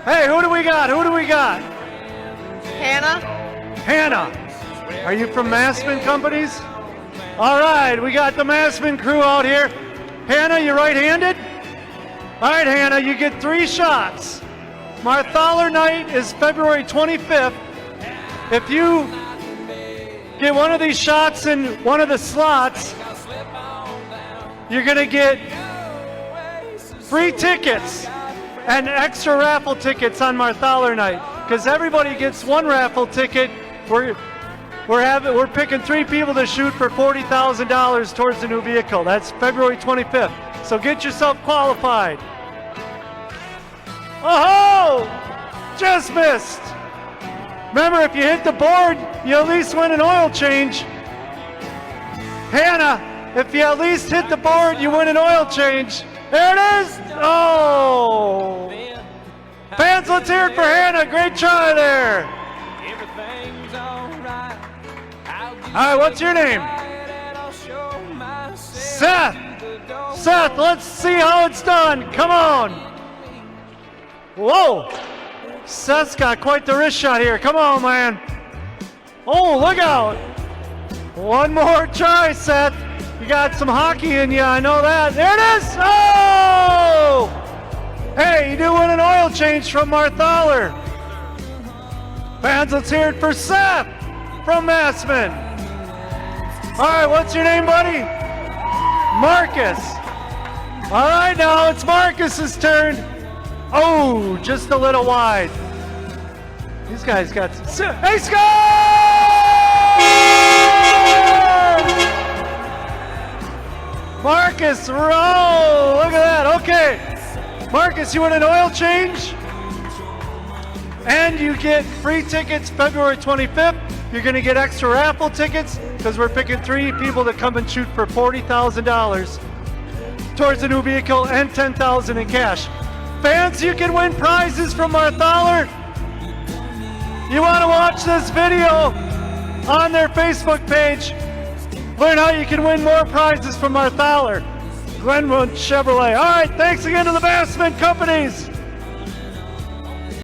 Hey, who do we got? Who do we got? Hannah. Hannah. Are you from Massman Companies? All right, we got the Massman crew out here. Hannah, you right-handed? All right, Hannah, you get 3 shots. Marthaler night is February 25th. If you get one of these shots in one of the slots, you're going to get free tickets and extra raffle tickets on Marthaler night. Because everybody gets 1 raffle ticket. We're picking 3 people to shoot for $40,000 towards the new vehicle. That's February 25th. So get yourself qualified. Oh, just missed. Remember, if you hit the board, you at least win an oil change. Hannah, if you at least hit the board, you win an oil change. There it is. Oh. Fans, let's hear it for Hannah. Great try there. All right, what's your name? Seth. Seth, let's see how it's done. Come on. Whoa. Seth's got quite the wrist shot here. Come on, man. Oh, look out. One more try, Seth. You got some hockey in you, I know that. There it is. Oh! Hey, you do win an oil change from Marthaler. Fans, let's hear it for Seth from Massman. All right, what's your name, buddy? Marcus. All right, now it's Marcus's turn. Oh, just a little wide. These guys got some. Hey, score! Marcus, roll! Look at that. Okay. Marcus, you want an oil change? And you get free tickets February 25th. You're going to get extra raffle tickets because we're picking 3 people to come and shoot for $40,000 towards the new vehicle and $10,000 in cash. Fans, you can win prizes from Marthaler. You want to watch this video on their Facebook page. Learn how you can win more prizes from Marthaler. Glenwood Chevrolet. All right, thanks again to the Massman Companies.